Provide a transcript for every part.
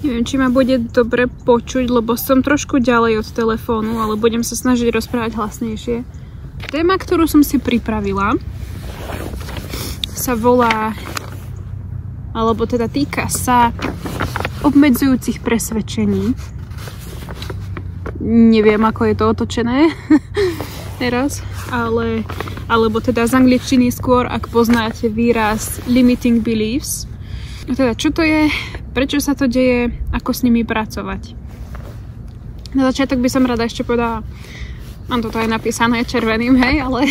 Neviem, či ma bude dobre počuť, lebo som trošku ďalej od telefónu, ale budem sa snažiť rozprávať hlasnejšie. Téma, ktorú som si pripravila, sa volá, alebo teda týka sa obmedzujúcich presvedčení. Neviem, ako je to otočené teraz, alebo teda z angličtiny skôr, ak poznáte výraz limiting beliefs. Teda, čo to je, prečo sa to deje, ako s nimi pracovať. Na začiatok by som rada ešte povedala, mám toto aj napísané červeným, hej, ale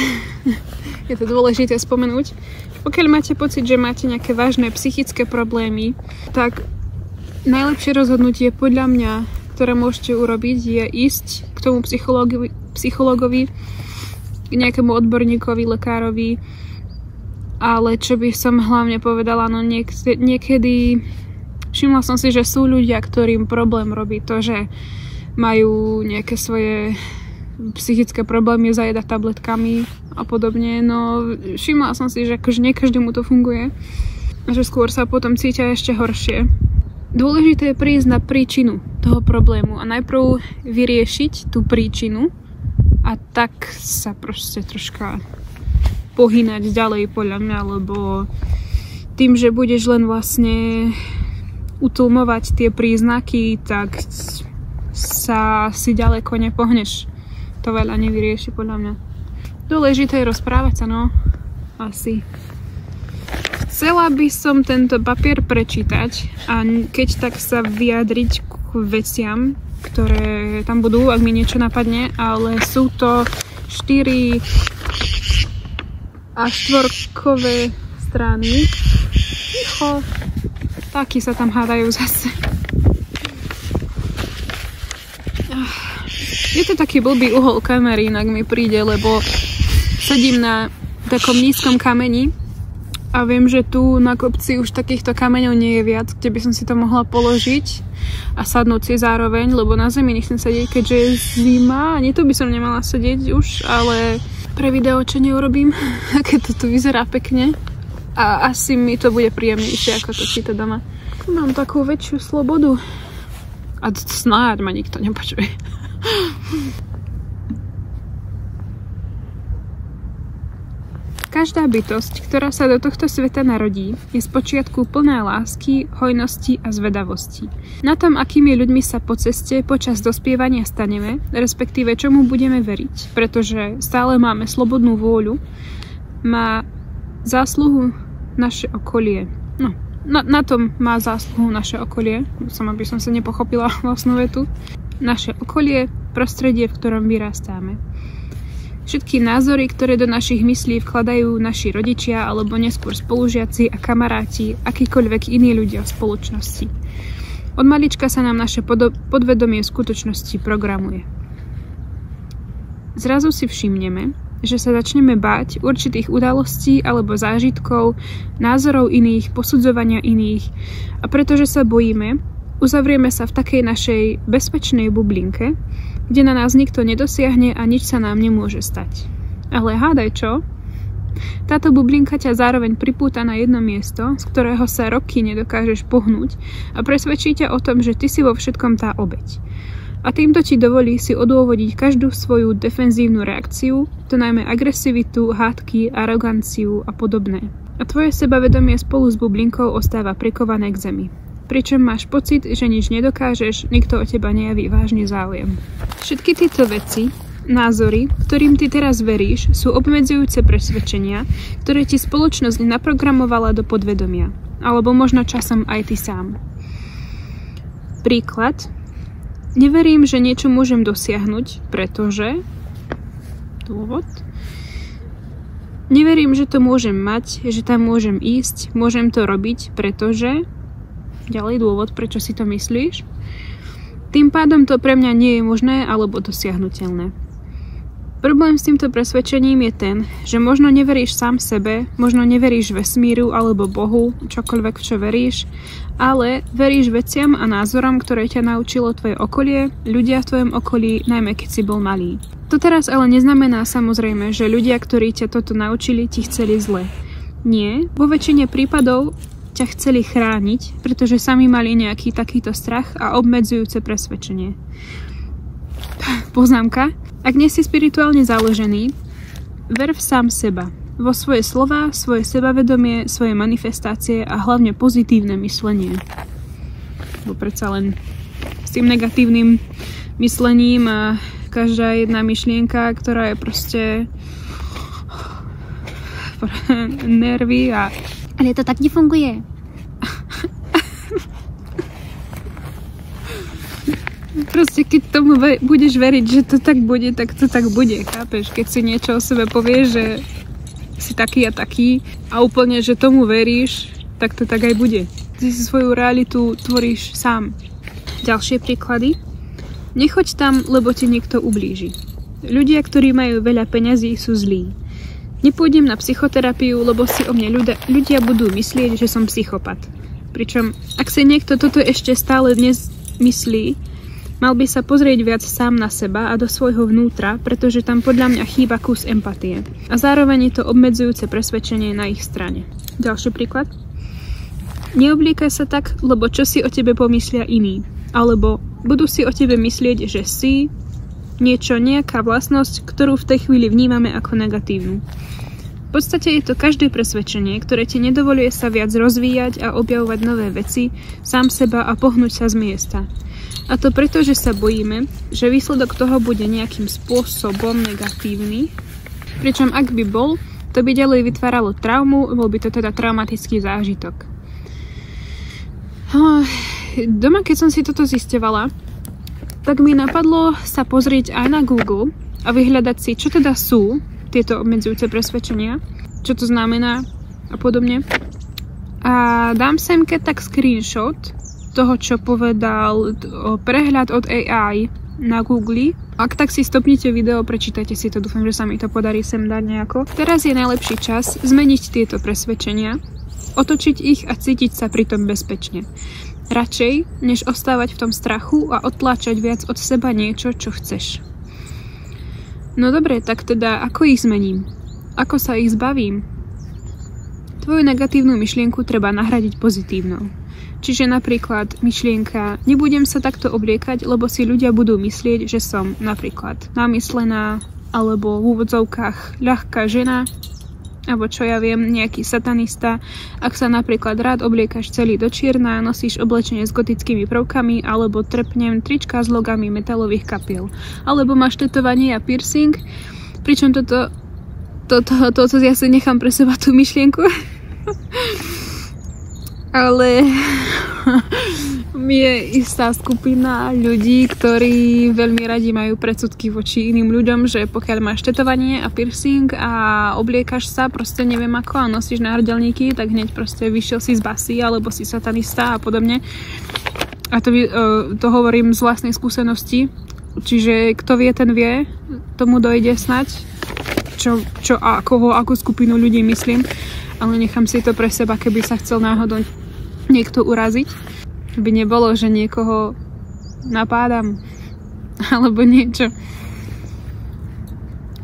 je to dôležité spomenúť. Pokiaľ máte pocit, že máte nejaké vážne psychické problémy, tak najlepšie rozhodnutie podľa mňa, ktoré môžete urobiť, je ísť k tomu psychologovi, k nejakému odborníkovi, lekárovi, ale čo by som hlavne povedala, no niekedy všimla som si, že sú ľudia, ktorým problém robí to, že majú nejaké svoje psychické problémy, zajedať tabletkami a podobne, no všimla som si, že akože nie každému to funguje a že skôr sa potom cítia ešte horšie. Dôležité je prísť na príčinu toho problému a najprv vyriešiť tú príčinu a tak sa proste troška pohynať ďalej podľa mňa, lebo tým, že budeš len vlastne utlmovať tie príznaky, tak sa si ďaleko nepohneš. To veľa nevyrieši podľa mňa. Dôležité je rozprávať sa, no. Asi. Chcela by som tento papier prečítať a keď tak sa vyjadriť k veciam, ktoré tam budú, ak mi niečo napadne, ale sú to 4 a štvorkové strany. Ticho. Takí sa tam hádajú zase. Je to taký blbý uhol kamery, inak mi príde, lebo sedím na takom nízkom kameni a viem, že tu na kopci už takýchto kameňov nie je viac, kde by som si to mohla položiť a sadnúť si zároveň, lebo na zemi nechcem sedieť, keďže je zima. Ani tu by som nemala sedieť už, ale pre video čo neurobím, keď to tu vyzerá pekne. A asi mi to bude príjemnejšie, ako to čítať doma. Mám takú väčšiu slobodu. A snáď ma nikto nepočuje. Každá bytosť, ktorá sa do tohto sveta narodí, je spočiatku plná lásky, hojnosti a zvedavosti. Na tom, akými ľuďmi sa po ceste počas dospievania staneme, respektíve čomu budeme veriť, pretože stále máme slobodnú vôľu, má zásluhu naše okolie. No, na tom má zásluhu naše okolie, sama by som sa nepochopila vlastnú vetu. Naše okolie, prostredie, v ktorom vyrastáme. Všetky názory, ktoré do našich myslí vkladajú naši rodičia alebo neskôr spolužiaci a kamaráti, akýkoľvek iní ľudia v spoločnosti. Od malička sa nám naše podvedomie v skutočnosti programuje. Zrazu si všimneme, že sa začneme báť určitých udalostí alebo zážitkov, názorov iných, posudzovania iných a pretože sa bojíme, uzavrieme sa v takej našej bezpečnej bublinke, kde na nás nikto nedosiahne a nič sa nám nemôže stať. Ale hádaj čo? Táto bublinka ťa zároveň pripúta na jedno miesto, z ktorého sa roky nedokážeš pohnúť a presvedčí ťa o tom, že ty si vo všetkom tá obeť. A týmto ti dovolí si odôvodiť každú svoju defenzívnu reakciu, to najmä agresivitu, hádky, aroganciu a podobné. A tvoje sebavedomie spolu s bublinkou ostáva prikované k zemi. Pričom máš pocit, že nič nedokážeš, nikto o teba nejaví vážny záujem. Všetky tieto veci, názory, ktorým ty teraz veríš, sú obmedzujúce presvedčenia, ktoré ti spoločnosť naprogramovala do podvedomia. Alebo možno časom aj ty sám. Príklad. Neverím, že niečo môžem dosiahnuť, pretože... Dôvod. Neverím, že to môžem mať, že tam môžem ísť, môžem to robiť, pretože... Ďalej dôvod, prečo si to myslíš. Tým pádom to pre mňa nie je možné alebo dosiahnuteľné. Problém s týmto presvedčením je ten, že možno neveríš sám sebe, možno neveríš vesmíru alebo Bohu, čokoľvek v čo veríš, ale veríš veciam a názorom, ktoré ťa naučilo tvoje okolie, ľudia v tvojom okolí, najmä keď si bol malý. To teraz ale neznamená samozrejme, že ľudia, ktorí ťa toto naučili, ti chceli zle. Nie, vo väčšine prípadov ťa chceli chrániť, pretože sami mali nejaký takýto strach a obmedzujúce presvedčenie. Poznámka. Ak nie si spirituálne založený, ver v sám seba. Vo svoje slová, svoje sebavedomie, svoje manifestácie a hlavne pozitívne myslenie. Bo predsa len s tým negatívnym myslením a každá jedna myšlienka, ktorá je proste nervy a... Ale to tak nefunguje. Proste keď tomu budeš veriť, že to tak bude, tak to tak bude, chápeš? Keď si niečo o sebe povieš, že si taký a taký a úplne, že tomu veríš, tak to tak aj bude. Ty si svoju realitu tvoríš sám. Ďalšie príklady. Nechoď tam, lebo ti niekto ublíži. Ľudia, ktorí majú veľa peňazí, sú zlí. Nepôjdem na psychoterapiu, lebo si o mne ľudia budú myslieť, že som psychopat. Pričom, ak si niekto toto ešte stále dnes myslí, mal by sa pozrieť viac sám na seba a do svojho vnútra, pretože tam podľa mňa chýba kus empatie. A zároveň je to obmedzujúce presvedčenie na ich strane. Ďalší príklad. Neobliekaj sa tak, lebo čo si o tebe pomyslia iní. Alebo budú si o tebe myslieť, že si nejaká vlastnosť, ktorú v tej chvíli vnímame ako negatívnu. V podstate je to každé presvedčenie, ktoré ti nedovoluje sa viac rozvíjať a objavovať nové veci, sám seba a pohnúť sa z miesta. A to preto, že sa bojíme, že výsledok toho bude nejakým spôsobom negatívny. Pričom ak by bol, to by ďalej vytváralo traumu, bol by to teda traumatický zážitok. Doma, keď som si toto zisťovala, tak mi napadlo sa pozrieť aj na Google a vyhľadať si, čo teda sú tieto obmedzujúce presvedčenia, čo to znamená a podobne. A dám sem keď tak screenshot toho, čo povedal prehľad od AI na Google. Ak tak si stopnite video, prečítajte si to, dúfam, že sa mi to podarí sem dať nejako. Teraz je najlepší čas zmeniť tieto presvedčenia, otočiť ich a cítiť sa pritom bezpečne. Radšej, než ostávať v tom strachu a odtláčať viac od seba niečo, čo chceš. No dobre, tak teda ako ich zmením? Ako sa ich zbavím? Tvoju negatívnu myšlienku treba nahradiť pozitívnou. Čiže napríklad myšlienka, nebudem sa takto obliekať, lebo si ľudia budú myslieť, že som napríklad namyslená, alebo v úvodzovkách ľahká žena, alebo čo ja viem, nejaký satanista. Ak sa napríklad rád obliekaš celý do čierna, nosíš oblečenie s gotickými prvkami, alebo trpnem trička s logami metalových kapiel. Alebo máš tetovanie a piercing, pričom toto ja si nechám pre seba tú myšlienku. Ale je istá skupina ľudí, ktorí veľmi radi majú predsudky voči iným ľuďom, že pokiaľ máš tetovanie a piercing a obliekaš sa, proste neviem ako a nosíš náhrdelníky, tak hneď proste vyšiel si z basy alebo si satanista a podobne. A to hovorím z vlastnej skúsenosti. Čiže kto vie, ten vie, tomu dojde snať, čo a akú skupinu ľudí myslím, ale nechám si to pre seba, keby sa chcel náhodou niekto uraziť. By nebolo, že niekoho napádam alebo niečo.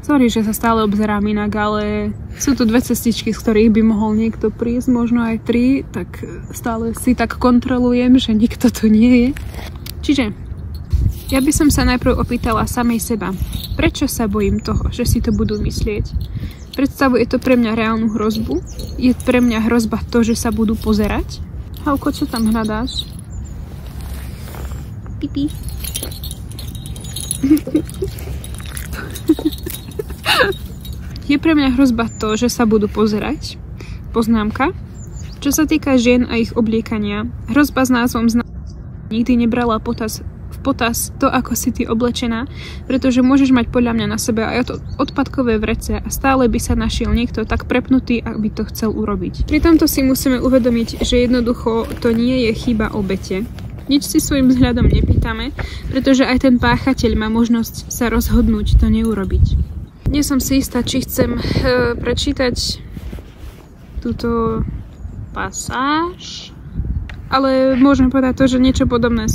Sorry, že sa stále obzerám inak, ale sú tu dve cestičky, z ktorých by mohol niekto prísť, možno aj 3, tak stále si tak kontrolujem, že nikto tu nie je. Čiže ja by som sa najprv opýtala samej seba, prečo sa bojím toho, že si to budú myslieť? Predstavuje to pre mňa reálnu hrozbu? Je pre mňa hrozba to, že sa budú pozerať? Hauko, čo tam hľadáš? Pipi. Je pre mňa hrozba to, že sa budú pozerať? Poznámka. Čo sa týka žien a ich obliekania, hrozba s názvom nikdy nebrala v potaz to, ako si ty oblečená, pretože môžeš mať podľa mňa na sebe aj odpadkové vrece a stále by sa našiel niekto tak prepnutý, ak by to chcel urobiť. Pri tomto si musíme uvedomiť, že jednoducho to nie je chyba obete. Nič si svojím vzhľadom nepýtame, pretože aj ten páchateľ má možnosť sa rozhodnúť to neurobiť. Nie som si istá, či chcem prečítať túto pasáž, ale môžem povedať to, že niečo podobné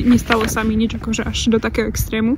nestalo sa mi nič akože až do takého extrému.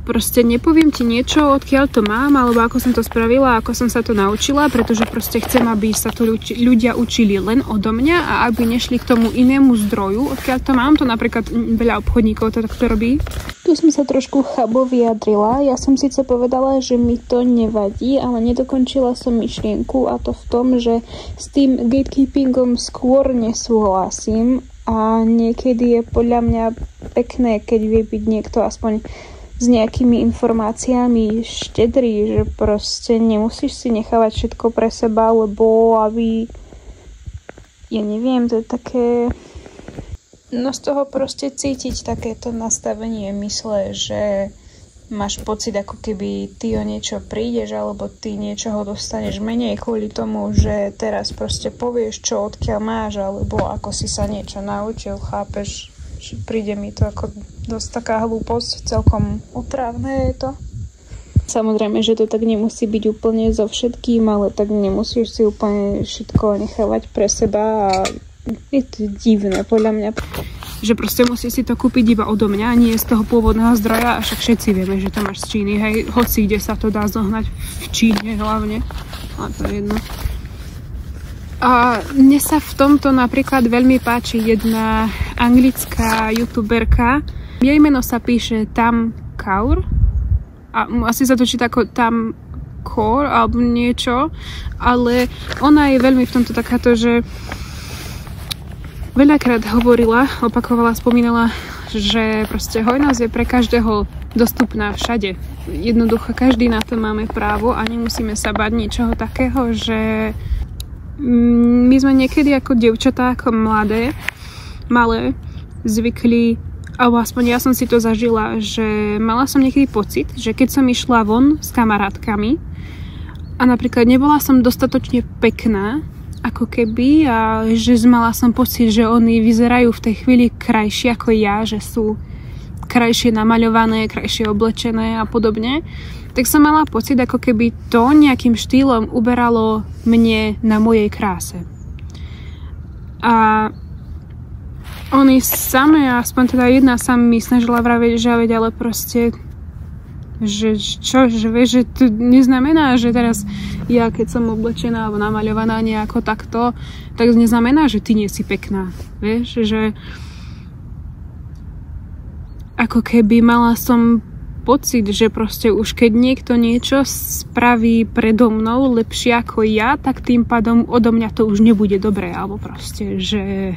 proste nepoviem ti niečo, odkiaľ to mám, alebo ako som to spravila, ako som sa to naučila, pretože proste chcem, aby sa to ľudia učili len odo mňa a aby nešli k tomu inému zdroju, odkiaľ to mám. To napríklad veľa obchodníkov to takto robí. Tu som sa trošku chabo vyjadrila. Ja som síce povedala, že mi to nevadí, ale nedokončila som myšlienku, a to v tom, že s tým gatekeepingom skôr nesúhlasím a niekedy je podľa mňa pekné, keď vie byť niekto aspoň s nejakými informáciami štedrý, že proste nemusíš si nechávať všetko pre seba, lebo aby, ja neviem, to je také, no z toho proste cítiť takéto nastavenie mysle, že máš pocit, ako keby ty o niečo prídeš, alebo ty niečoho dostaneš menej kvôli tomu, že teraz proste povieš, čo odkiaľ máš, alebo ako si sa niečo naučil, chápeš? Príde mi to ako dosť taká hlúposť, celkom otrávne je to. Samozrejme, že to tak nemusí byť úplne so všetkým, ale tak nemusíš si úplne všetko nechávať pre seba a je to divné podľa mňa. Že proste musíš si to kúpiť iba odo mňa, nie z toho pôvodného zdroja, a však všetci vieme, že to máš z Číny, hej, hoci kde sa to dá zohnať, v Číne hlavne, ale to je jedno. A mne sa v tomto napríklad veľmi páči jedna anglická youtuberka. Jej meno sa píše Tam Kaur. A asi sa to číta ako Tam Kaur alebo niečo. Ale ona je veľmi v tomto takáto, že veľakrát hovorila, opakovala, spomínala, že proste hojnosť je pre každého dostupná všade. Jednoducho každý na to máme právo a nemusíme sa bať ničoho takého, že my sme niekedy ako dievčatá, ako malé, zvykli, alebo aspoň ja som si to zažila, že mala som niekedy pocit, že keď som išla von s kamarátkami a napríklad nebola som dostatočne pekná, ako keby, a že mala som pocit, že oni vyzerajú v tej chvíli krajšie ako ja, že sú krajšie namaľované, krajšie oblečené a podobne, tak som mala pocit, ako keby to nejakým štýlom uberalo mne na mojej kráse. A oni same, aspoň teda jedna sa mi snažila vraviť, že ale proste, že čo, že vieš, že to neznamená, že teraz ja, keď som oblečená alebo namaľovaná nejako takto, tak neznamená, že ty nie si pekná. Vieš, že ako keby mala som pocit, že proste už keď niekto niečo spraví predo mnou lepšie ako ja, tak tým pádom odo mňa to už nebude dobré, alebo proste, že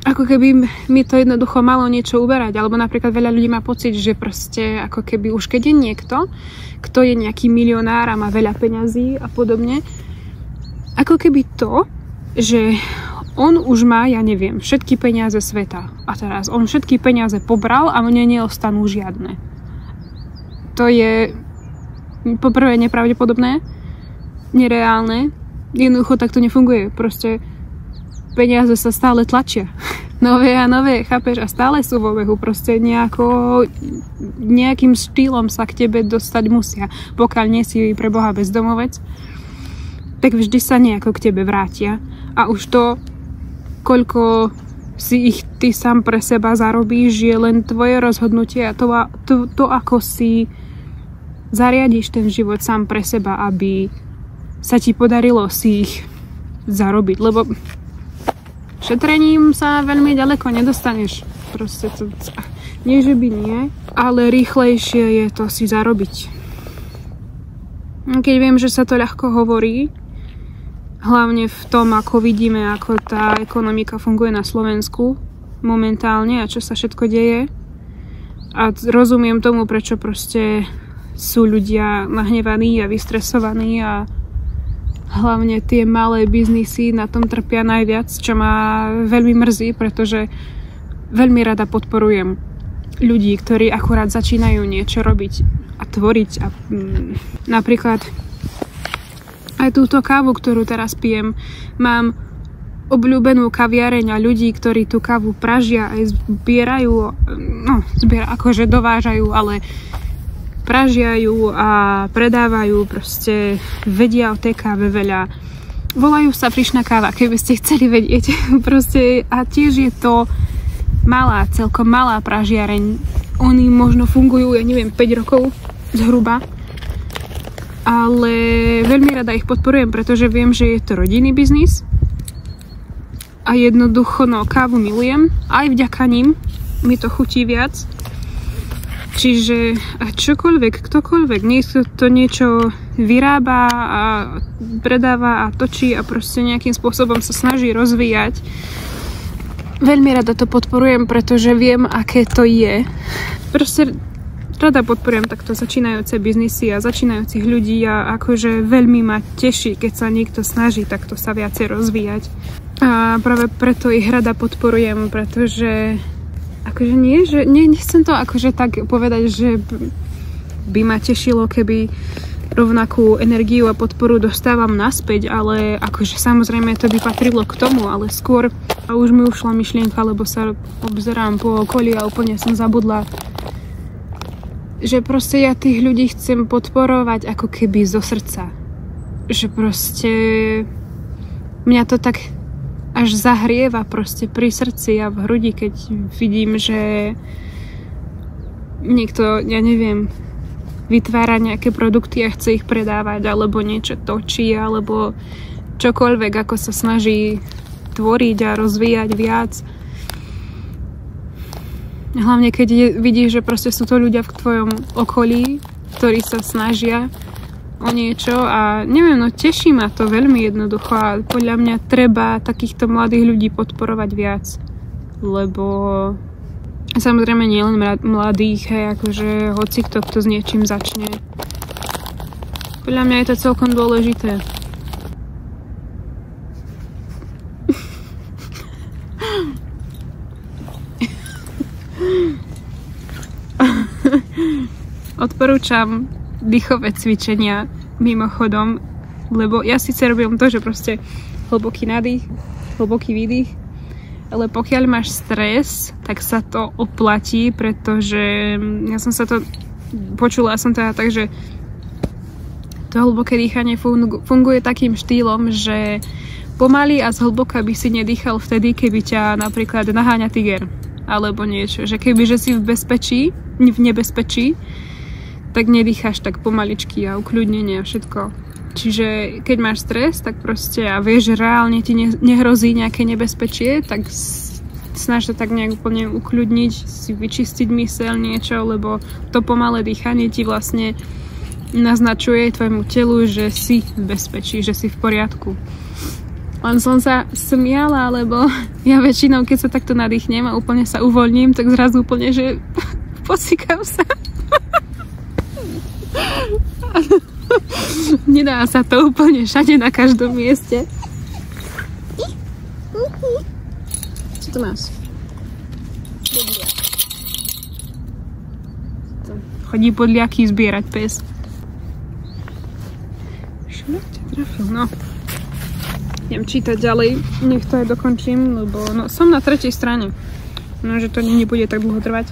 ako keby mi to jednoducho malo niečo uberať, alebo napríklad veľa ľudí má pocit, že proste ako keby už keď je niekto, kto je nejaký milionár a má veľa peňazí a podobne, ako keby to, že on už má, ja neviem, všetky peniaze sveta a teraz on všetky peniaze pobral a mne neostanú žiadne. To je poprvé nepravdepodobné, nereálne, jednoducho tak to nefunguje, proste peniaze sa stále tlačia, nové a nové, chápeš, a stále sú vo obehu, proste nejakým štýlom sa k tebe dostať musia, pokiaľ nie si pre Boha bezdomovec, tak vždy sa nejako k tebe vrátia a už to, koľko si ich ty sám pre seba zarobíš, je len tvoje rozhodnutie a to ako si zariadiš ten život sám pre seba, aby sa ti podarilo si ich zarobiť, lebo šetrením sa veľmi ďaleko nedostaneš. Proste to, nie, že by nie, ale rýchlejšie je to si zarobiť. Keď viem, že sa to ľahko hovorí, hlavne v tom, ako vidíme, ako tá ekonomika funguje na Slovensku momentálne a čo sa všetko deje. A rozumiem tomu, prečo proste sú ľudia nahnevaní a vystresovaní a hlavne tie malé biznisy na tom trpia najviac, čo ma veľmi mrzí, pretože veľmi rada podporujem ľudí, ktorí akurát začínajú niečo robiť a tvoriť. A napríklad aj túto kávu, ktorú teraz pijem, mám obľúbenú kaviareň a ľudí, ktorí tú kávu pražia aj zbierajú, akože dovážajú, ale pražia ju a predávajú, proste vedia o tej káve veľa. Volajú sa Pyšná káva, keby ste chceli vedieť. Proste, a tiež je to celkom malá pražiareň. oni možno fungujú, ja neviem, 5 rokov zhruba. Ale veľmi rada ich podporujem, pretože viem, že je to rodinný biznis. A jednoducho, no, kávu milujem. Aj vďaka ním mi to chutí viac. Čiže a čokoľvek, ktokoľvek, niekto to niečo vyrába a predáva a točí a proste nejakým spôsobom sa snaží rozvíjať. Veľmi rada to podporujem, pretože viem, aké to je. Proste rada podporujem takto začínajúce biznisy a začínajúcich ľudí a akože veľmi ma teší, keď sa niekto snaží takto sa viacej rozvíjať. A práve preto ich rada podporujem, pretože akože nie, že nechcem to akože tak povedať, že by ma tešilo, keby rovnakú energiu a podporu dostávam naspäť, ale akože samozrejme to by patrilo k tomu, ale skôr a už mi ušla myšlienka, lebo sa obzerám po okolí a úplne som zabudla, že proste ja tých ľudí chcem podporovať ako keby zo srdca. Že proste mňa to tak až zahrieva proste pri srdci a v hrudi, keď vidím, že niekto, ja neviem, vytvára nejaké produkty a chce ich predávať, alebo niečo točí, alebo čokoľvek, ako sa snaží tvoriť a rozvíjať viac. Hlavne keď vidíš, že proste sú to ľudia v tvojom okolí, ktorí sa snažia o niečo a neviem, no teší ma to veľmi jednoducho a podľa mňa treba takýchto mladých ľudí podporovať viac, lebo samozrejme nie len mladých, hej, akože hoci kto s niečím začne. Podľa mňa je to celkom dôležité. Odporúčam dýchové cvičenia mimochodom, lebo ja síce robím to, že proste hlboký nádych, hlboký výdych, ale pokiaľ máš stres, tak sa to oplatí, pretože ja som sa to počula som teda tak, že to hlboké dýchanie funguje takým štýlom, že pomaly a zhlboka by si nedýchal vtedy, keby ťa napríklad naháňa tiger alebo niečo, že keby že si v nebezpečí, tak nedýcháš tak pomaličky a ukľudnenie a všetko. Čiže keď máš stres, tak proste a vieš, že reálne ti nehrozí nejaké nebezpečie, tak snaž to tak nejak úplne ukľudniť, si vyčistiť myseľ niečo, lebo to pomalé dýchanie ti vlastne naznačuje tvojmu telu, že si v bezpečí, že si v poriadku. Len som sa smiala, lebo ja väčšinou, keď sa takto nadýchnem a úplne sa uvoľním, tak zrazu úplne, že posýkam sa. Nedá sa to úplne všade na každom mieste. Co tu máš? Chodí podliaky zbierať pes. Čo ťa trafil? No. Idem čítať ďalej. Nech to aj dokončím, lebo no, som na tretej strane. No, že to nebude tak dlho trvať.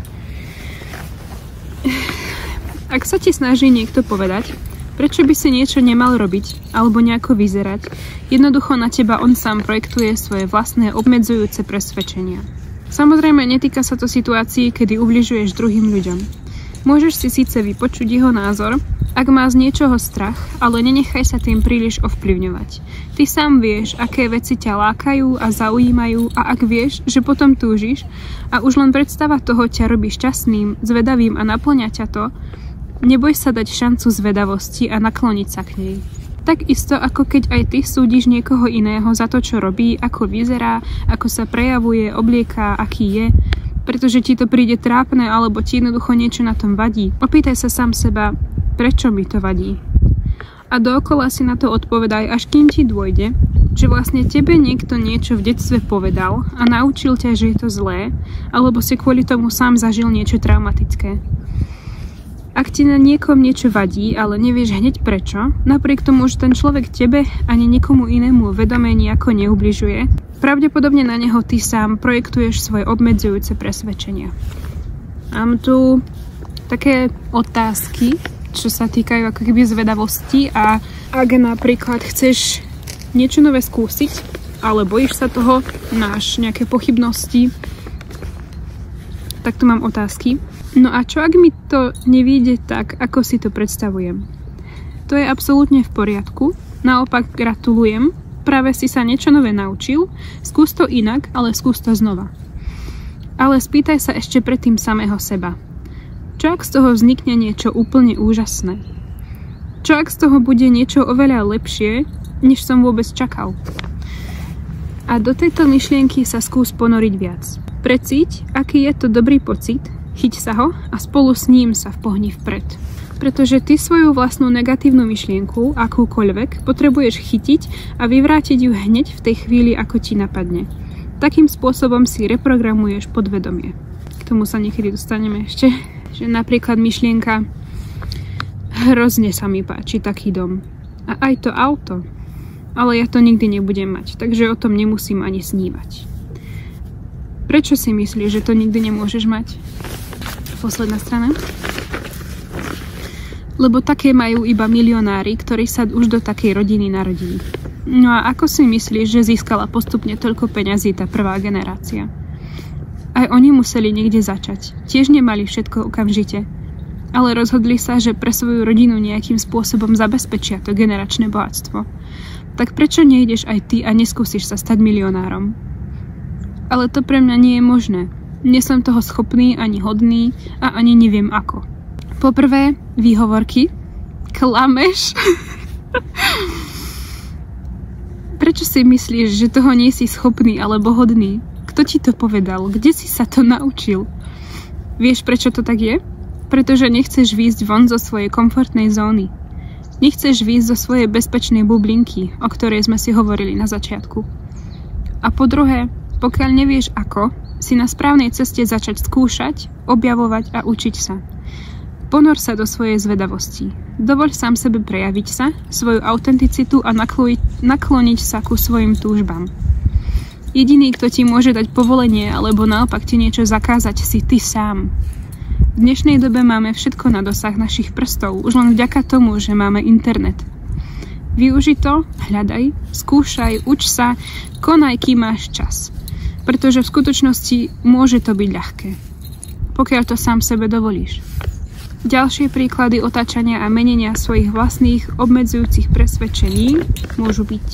Ak sa ti snaží niekto povedať, prečo by si niečo nemal robiť alebo nejako vyzerať, jednoducho na teba on sám projektuje svoje vlastné obmedzujúce presvedčenia. Samozrejme, netýka sa to situácií, kedy ubližuješ druhým ľuďom. Môžeš si síce vypočuť jeho názor, ak má z niečoho strach, ale nenechaj sa tým príliš ovplyvňovať. Ty sám vieš, aké veci ťa lákajú a zaujímajú a ak vieš, že potom túžiš a už len predstava toho ťa robí šťastným, zvedavým a naplňa ťa to, neboj sa dať šancu zvedavosti a nakloniť sa k nej. Takisto ako keď aj ty súdiš niekoho iného za to, čo robí, ako vyzerá, ako sa prejavuje, oblieká, aký je, pretože ti to príde trápne alebo ti jednoducho niečo na tom vadí. Opýtaj sa sám seba, prečo mi to vadí. A dookola si na to odpovedaj, až kým ti dôjde, že vlastne tebe niekto niečo v detstve povedal a naučil ťa, že je to zlé, alebo si kvôli tomu sám zažil niečo traumatické. Ak ti na niekom niečo vadí, ale nevieš hneď prečo, napriek tomu, že ten človek tebe ani nikomu inému vedome nejako neubližuje, pravdepodobne na neho ty sám projektuješ svoje obmedzujúce presvedčenia. Mám tu také otázky, čo sa týkajú ako keby zvedavosti a ak napríklad chceš niečo nové skúsiť, ale bojíš sa toho, máš nejaké pochybnosti, tak tu mám otázky. No a čo ak mi to nevyjde tak, ako si to predstavujem? To je absolútne v poriadku, naopak gratulujem, práve si sa niečo nové naučil, skús to inak, ale skús to znova. Ale spýtaj sa ešte predtým samého seba. Čo ak z toho vznikne niečo úplne úžasné? Čo ak z toho bude niečo oveľa lepšie, než som vôbec čakal? A do tejto myšlienky sa skús ponoriť viac. Precíť, aký je to dobrý pocit, chyť sa ho a spolu s ním sa vpohni vpred. Pretože ty svoju vlastnú negatívnu myšlienku, akúkoľvek, potrebuješ chytiť a vyvrátiť ju hneď v tej chvíli, ako ti napadne. Takým spôsobom si reprogramuješ podvedomie. K tomu sa niekedy dostaneme ešte. Že napríklad myšlienka hrozne sa mi páči taký dom. A aj to auto. Ale ja to nikdy nebudem mať, takže o tom nemusím ani snívať. Prečo si myslíš, že to nikdy nemôžeš mať? Posledná strana. Lebo také majú iba milionári, ktorí sa už do takej rodiny narodili. No a ako si myslíš, že získala postupne toľko peňazí tá prvá generácia? Aj oni museli niekde začať. Tiež nemali všetko okamžite. Ale rozhodli sa, že pre svoju rodinu nejakým spôsobom zabezpečia to generačné bohatstvo. Tak prečo nejdeš aj ty a neskúsiš sa stať milionárom? Ale to pre mňa nie je možné. Nie som toho schopný, ani hodný a ani neviem ako. Poprvé, výhovorky. Klameš? Prečo si myslíš, že toho nie si schopný alebo hodný? Kto ti to povedal? Kde si sa to naučil? Vieš, prečo to tak je? Pretože nechceš výjsť von zo svojej komfortnej zóny. Nechceš výjsť zo svojej bezpečnej bublinky, o ktorej sme si hovorili na začiatku. A po druhé, pokiaľ nevieš ako, si na správnej ceste začať skúšať, objavovať a učiť sa. Ponor sa do svojej zvedavosti. Dovoľ sám sebe prejaviť sa, svoju autenticitu a nakloniť sa ku svojim túžbám. Jediný, kto ti môže dať povolenie alebo naopak ti niečo zakázať, si ty sám. V dnešnej dobe máme všetko na dosah našich prstov, už len vďaka tomu, že máme internet. Využi to, hľadaj, skúšaj, uč sa, konaj, kým máš čas. Pretože v skutočnosti môže to byť ľahké, pokiaľ to sám sebe dovolíš. Ďalšie príklady otáčania a menenia svojich vlastných obmedzujúcich presvedčení môžu byť.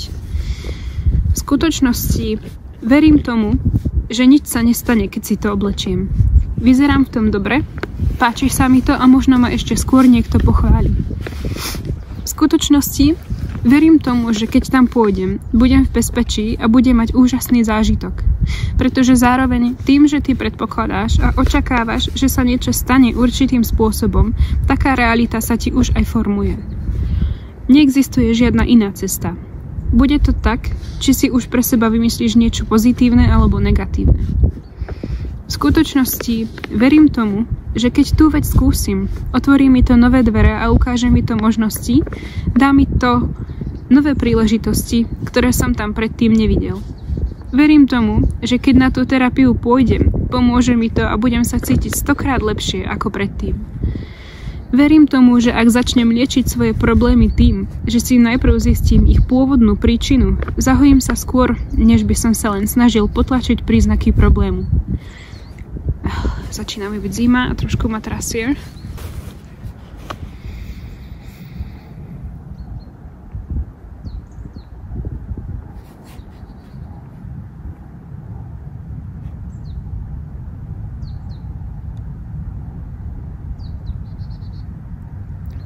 V skutočnosti verím tomu, že nič sa nestane, keď si to oblečiem. Vyzerám v tom dobre, páči sa mi to a možno ma ešte skôr niekto pochváli. V skutočnosti verím tomu, že keď tam pôjdem, budem v bezpečí a budem mať úžasný zážitok. Pretože zároveň tým, že ty predpokladáš a očakávaš, že sa niečo stane určitým spôsobom, taká realita sa ti už aj formuje. Neexistuje žiadna iná cesta. Bude to tak, či si už pre seba vymyslíš niečo pozitívne alebo negatívne. V skutočnosti verím tomu, že keď tú vec skúsim, otvorí mi to nové dvere a ukáže mi to možnosti, dá mi to nové príležitosti, ktoré som tam predtým nevidel. Verím tomu, že keď na tú terapiu pôjdem, pomôže mi to a budem sa cítiť 100-krát lepšie ako predtým. Verím tomu, že ak začnem liečiť svoje problémy tým, že si najprv zistím ich pôvodnú príčinu, zahojím sa skôr, než by som sa len snažil potlačiť príznaky problému. Začína mi byť zima a trošku ma trasie.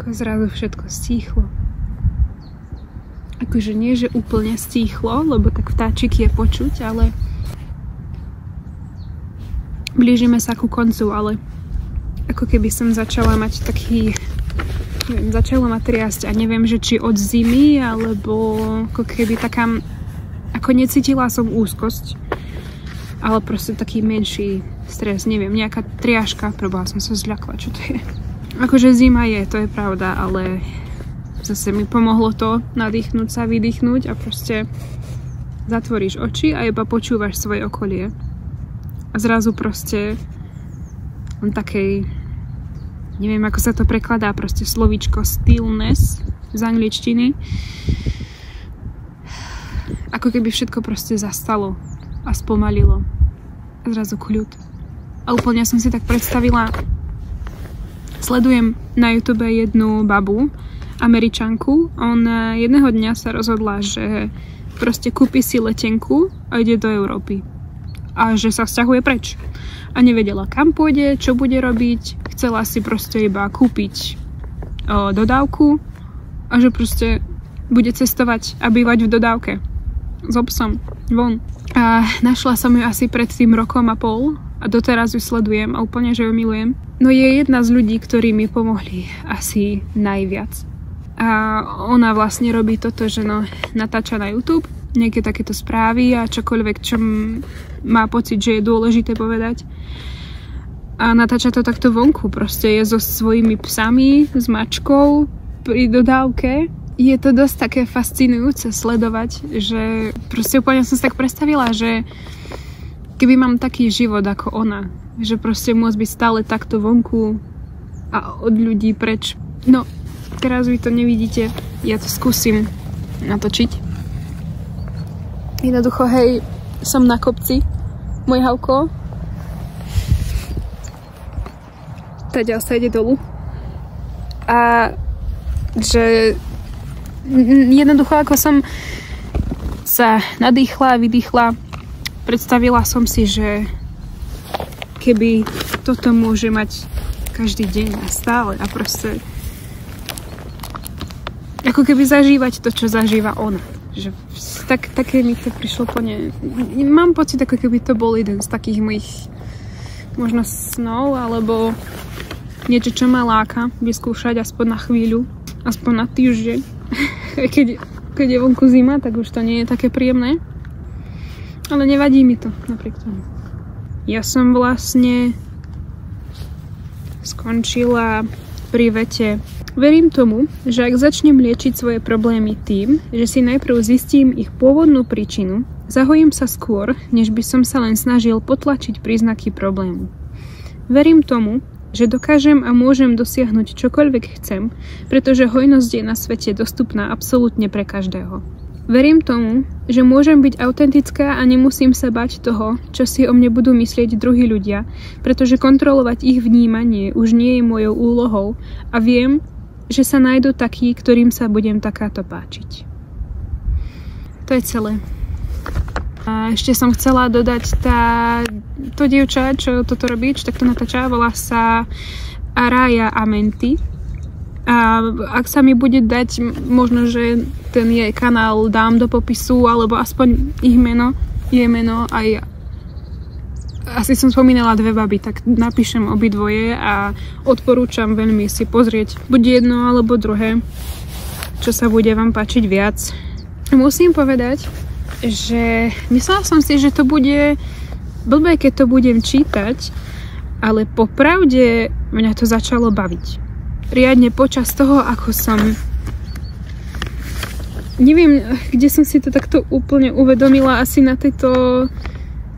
Ako zrazu všetko stíchlo. Akože nie, že úplne stíchlo, lebo tak vtáčik je počuť, ale blížime sa ku koncu, ale ako keby som začala mať taký, začala ma triasť a neviem, že či od zimy, alebo ako keby taká, ako necítila som úzkosť, ale proste taký menší stres, neviem, nejaká triažka, preboha som sa zľakla, čo to je. Akože zima je, to je pravda, ale zase mi pomohlo to nadýchnúť sa, vydýchnuť a proste zatvoríš oči a iba počúvaš svoje okolie. A zrazu proste on takej, neviem ako sa to prekladá, proste slovíčko stillness z angličtiny. Ako keby všetko proste zastalo a spomalilo. A zrazu kľud. A úplne som si tak predstavila, sledujem na YouTube jednu babu, Američanku. Ona jedného dňa sa rozhodla, že proste kúpi si letenku a ide do Európy. A že sa sťahuje preč. A nevedela, kam pôjde, čo bude robiť. Chcela si proste iba kúpiť dodávku a že proste bude cestovať a bývať v dodávke s obsom von. A našla som ju asi pred tým rokom a pol a doteraz ju sledujem a úplne, že ju milujem. No je jedna z ľudí, ktorí mi pomohli asi najviac. A ona vlastne robí toto, že natáča na YouTube nejaké takéto správy a čokoľvek, čo má pocit, že je dôležité povedať. A natáča to takto vonku, proste je so svojimi psami, s mačkou pri dodávke. Je to dosť také fascinujúce sledovať, že proste úplne som si tak predstavila, že keby mám taký život ako ona, že proste môcť byť stále takto vonku a od ľudí preč. No, teraz vy to nevidíte, ja to skúsim natočiť. Jednoducho, hej, som na kopci, môj Havko. Teda sa ide dolu. A že jednoducho, ako som sa nadýchla a vydýchla, predstavila som si, že keby toto môže mať každý deň a stále a proste ako keby zažívať to, čo zažíva ona. Že také mi to prišlo plne. Mám pocit, ako keby to bol jeden z takých mojich možno snov, alebo niečo, čo ma láka vyskúšať aspoň na chvíľu, aspoň na týždeň. Keď je vonku zima, tak už to nie je také príjemné. Ale nevadí mi to napriek tomu. Ja som vlastne skončila pri vete: verím tomu, že ak začnem liečiť svoje problémy tým, že si najprv zistím ich pôvodnú príčinu, zahojím sa skôr, než by som sa len snažil potlačiť príznaky problému. Verím tomu, že dokážem a môžem dosiahnuť čokoľvek chcem, pretože hojnosť je na svete dostupná absolútne pre každého. Verím tomu, že môžem byť autentická a nemusím sa bať toho, čo si o mne budú myslieť druhí ľudia, pretože kontrolovať ich vnímanie už nie je mojou úlohou a viem, že sa nájdú takí, ktorým sa budem takáto páčiť. To je celé. A ešte som chcela dodať to dievča, čo toto robí, čo takto natáča, volá sa Araya Amenti. A ak sa mi bude dať, možno, že ten jej kanál dám do popisu, alebo aspoň ich meno, jej meno, aj asi som spomínala dve baby, tak napíšem obidvoje a odporúčam veľmi si pozrieť buď jedno alebo druhé, čo sa bude vám páčiť viac. Musím povedať, že myslela som si, že to bude blbé, keď to budem čítať, ale popravde mňa to začalo baviť. Riadne počas toho, ako som... Neviem, kde som si to takto úplne uvedomila, asi na tejto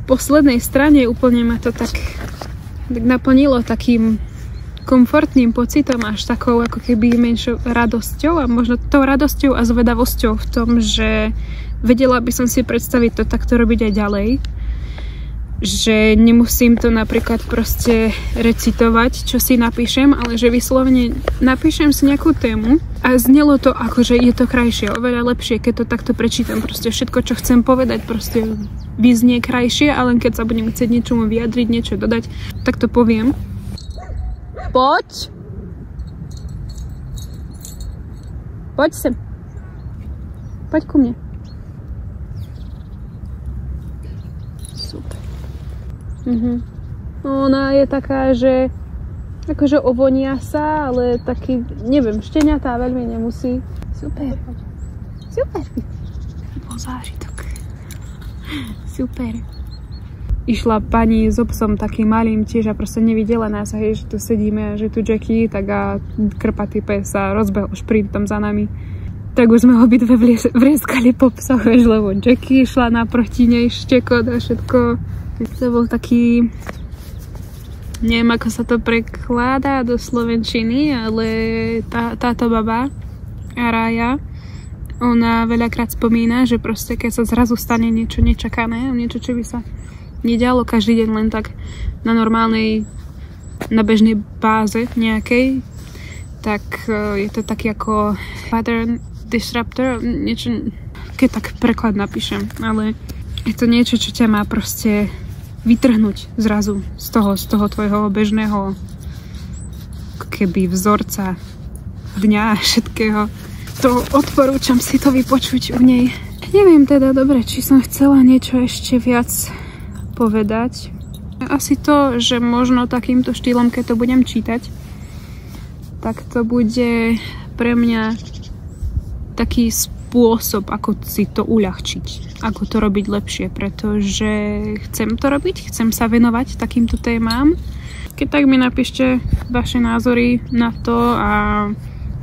poslednej strane úplne ma to tak naplnilo takým komfortným pocitom, až takou ako keby menšou radosťou a možno tou radosťou a zvedavosťou v tom, že vedela by som si predstaviť to takto robiť aj ďalej. Že nemusím to napríklad proste recitovať, čo si napíšem, ale že vyslovene napíšem si nejakú tému a znelo to ako, že je to krajšie, oveľa lepšie, keď to takto prečítam. Proste všetko, čo chcem povedať, proste vyznie krajšie, a len keď sa budem chcieť niečomu vyjadriť, niečo dodať, tak to poviem. Poď! Poď sem. Poď ku mne. Super. Ona je taká, že akože ovonia sa, ale taký, neviem, šteniatá veľmi nemusí. Super. Super. Bol zážitok. Super. Išla pani s obsom takým malým tiež a proste nevidela nás, hej, že tu sedíme, že tu Jackie, tak a krpatý pes sa rozbehol šprintom za nami. Tak už sme obidve vrieskali po psoch, lebo Jackie išla naproti nej, štekot a všetko. To bol taký, neviem ako sa to prekladá do slovenčiny, ale táto baba, Araya, ona veľakrát spomína, že proste keď sa zrazu stane niečo nečakané, niečo, čo by sa nedialo každý deň len tak na normálnej, na bežnej báze nejakej, tak je to taký ako pattern disruptor, niečo, keď tak preklad napíšem, ale je to niečo, čo ťa má proste vytrhnúť zrazu z toho tvojho bežného keby vzorca dňa a všetkého. To odporúčam si to vypočuť u nej. Neviem teda dobre, či som chcela niečo ešte viac povedať. Asi to, že možno takýmto štýlom, keď to budem čítať, tak to bude pre mňa taký spôsob, ako si to uľahčiť, ako to robiť lepšie, pretože chcem to robiť, chcem sa venovať takýmto témam. Keď tak mi napíšte vaše názory na to a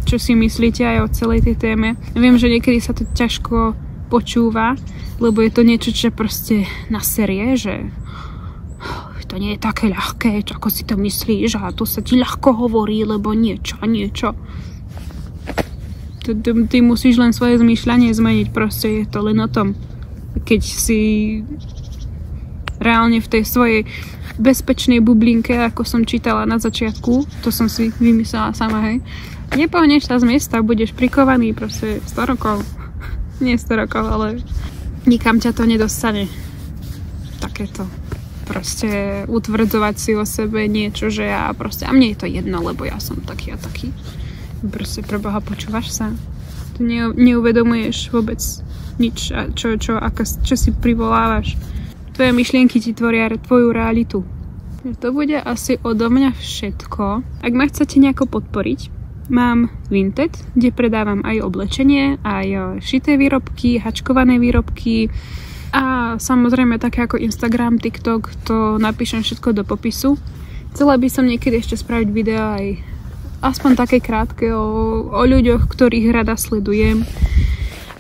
čo si myslíte aj o celej tej téme. Viem, že niekedy sa to ťažko počúva, lebo je to niečo, čo proste na série, že to nie je také ľahké, ako si to myslíš a to sa ti ľahko hovorí, lebo niečo. Ty musíš len svoje zmýšľanie zmeniť, proste je to len o tom. Keď si reálne v tej svojej bezpečnej bublinke, ako som čítala na začiatku, to som si vymyslela sama, hej. Nepohneš sa z miesta, budeš prikovaný proste 100 rokov. Nie 100 rokov, ale nikam ťa to nedostane. Takéto. Proste utvrdzovať si o sebe niečo, že ja proste, a mne je to jedno, lebo ja som taký a taký. Proste preboha, počúvaš sa? Tu neuvedomuješ vôbec nič, čo si privolávaš. Tvoje myšlienky ti tvoria tvoju realitu. To bude asi odo mňa všetko. Ak ma chcete nejako podporiť, mám Vinted, kde predávam aj oblečenie, aj šité výrobky, hačkované výrobky a samozrejme také ako Instagram, TikTok, to napíšem všetko do popisu. Chcela by som niekedy ešte spraviť video aj aspoň také krátke o ľuďoch, ktorých rada sledujem.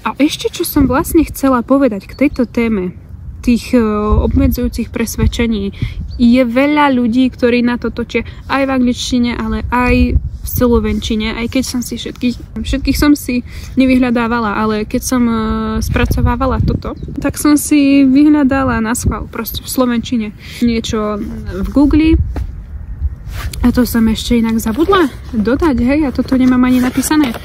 A ešte čo som vlastne chcela povedať k tejto téme tých obmedzujúcich presvedčení. Je veľa ľudí, ktorí na to točia aj v angličtine, ale aj v slovenčine, aj keď som si všetkých som si nevyhľadávala, ale keď som spracovávala toto, tak som si vyhľadala na schvál, proste v slovenčine niečo v Google. A to som ešte inak zabudla dodať, hej, a toto nemám ani napísané.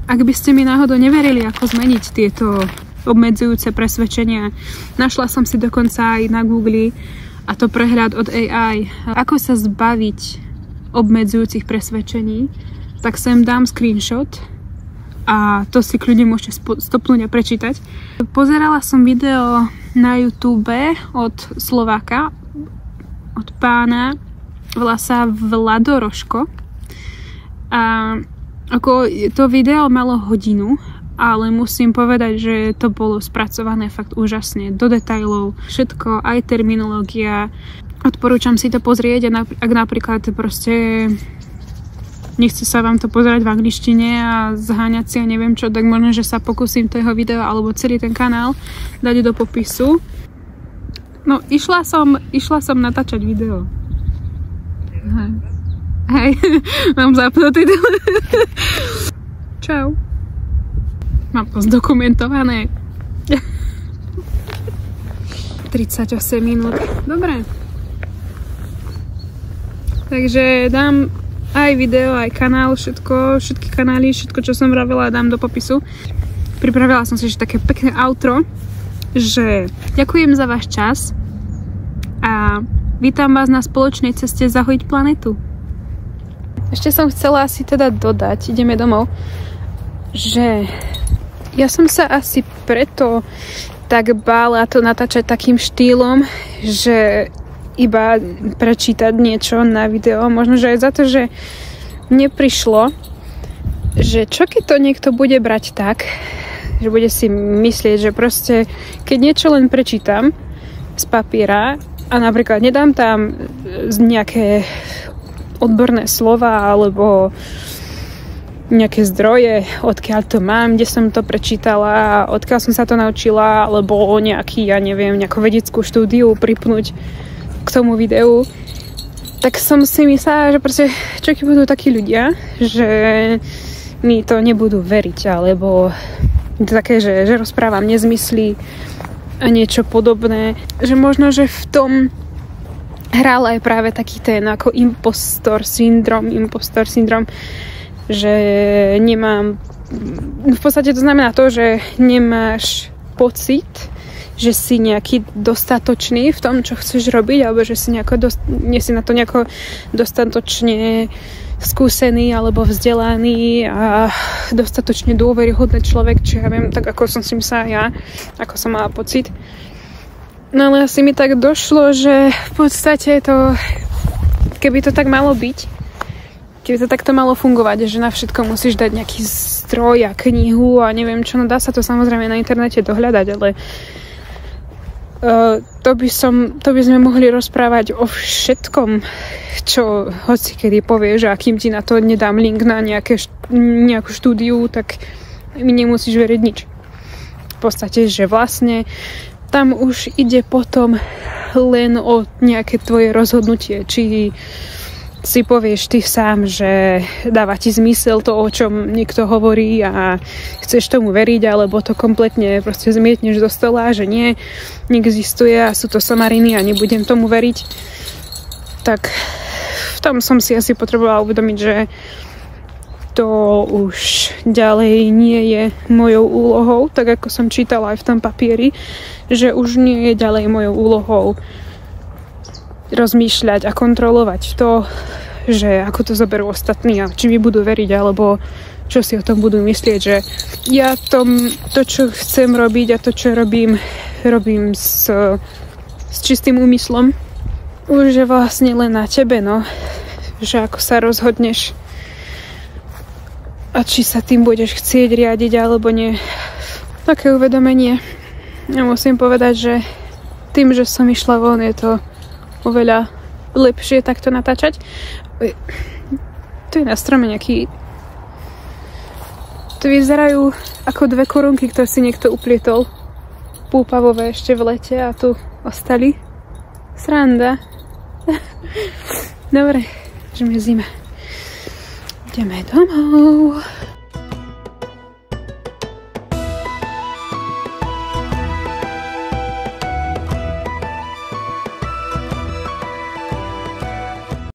Ak by ste mi náhodou neverili, ako zmeniť tieto obmedzujúce presvedčenia, našla som si dokonca aj na Google, a to prehľad od AI, ako sa zbaviť obmedzujúcich presvedčení, tak sem dám screenshot a to si kľudne môžete stopnúť a prečítať. Pozerala som video na YouTube od Slováka, od pána, volá sa Vlado Rožko, a ako to video malo hodinu, ale musím povedať, že to bolo spracované fakt úžasne, do detailov, všetko, aj terminológia. Odporúčam si to pozrieť, ak napríklad proste nechce sa vám to pozerať v angličtine a zháňať si a neviem čo, tak možno, že sa pokúsim to jeho video alebo celý ten kanál dať do popisu. No, išla som natáčať video. Hej, mám zapnutý. Čau. Mám to zdokumentované. 38 minút. Dobre. Takže dám aj video, aj kanál, všetky kanály, všetko, čo som vravila, dám do popisu. Pripravila som si také pekné outro, že ďakujem za váš čas a vítam vás na spoločnej ceste zahojiť planetu. Ešte som chcela asi teda dodať, ideme domov, že ja som sa asi preto tak bála to natáčať takým štýlom, že iba prečítať niečo na video. Možno, že aj za to, že mne prišlo, že čo keď to niekto bude brať tak, že bude si myslieť, že proste keď niečo len prečítam z papiera a napríklad nedám tam nejaké odborné slova alebo nejaké zdroje, odkiaľ to mám, kde som to prečítala, odkiaľ som sa to naučila, alebo nejaký, ja neviem, nejakú vedeckú štúdiu pripnúť k tomu videu, tak som si myslela, že proste čo keď budú takí ľudia, že mi to nebudú veriť, alebo to také, že rozprávam nezmysly niečo podobné. Že možno, že v tom hral aj práve taký ten ako impostor syndrom, že nemám, v podstate to znamená to, že nemáš pocit, že si nejaký dostatočný v tom, čo chceš robiť, alebo že si nie si na to nejako dostatočne skúsený alebo vzdelaný a dostatočne dôveryhodný človek, či ja viem, tak ako som si myslela ja, ako som mala pocit. No ale asi mi tak došlo, že v podstate to, keby to tak malo byť, keby to takto malo fungovať, že na všetko musíš dať nejaký zdroj a knihu a neviem čo, no dá sa to samozrejme na internete dohľadať, ale to by sme mohli rozprávať o všetkom, čo hoci kedy povieš, a kým ti na to nedám link na nejakú štúdiu, tak mi nemusíš veriť nič. V podstate, že vlastne tam už ide potom len o nejaké tvoje rozhodnutie, či si povieš ty sám, že dáva ti zmysel to, o čom niekto hovorí a chceš tomu veriť, alebo to kompletne proste zmietneš do stola, že nie, neexistuje a sú to somariny a nebudem tomu veriť. Tak v tom som si asi potrebovala uvedomiť, že to už ďalej nie je mojou úlohou, tak ako som čítala aj v tom papieri, že už nie je ďalej mojou úlohou rozmýšľať a kontrolovať to, že ako to zoberú ostatní a či mi budú veriť, alebo čo si o tom budú myslieť, že ja to, čo chcem robiť a to, čo robím s čistým úmyslom. Už je vlastne len na tebe, no, že ako sa rozhodneš a či sa tým budeš chcieť riadiť alebo nie. Také uvedomenie. Ja musím povedať, že tým, že som išla von, je to oveľa lepšie takto natáčať. Tu je na strome nejaký... Tu vyzerajú ako 2 korunky, ktoré si niekto uplietol. Púpavové ešte v lete a tu ostali. Sranda. Dobre, že mi zima. Ideme domov.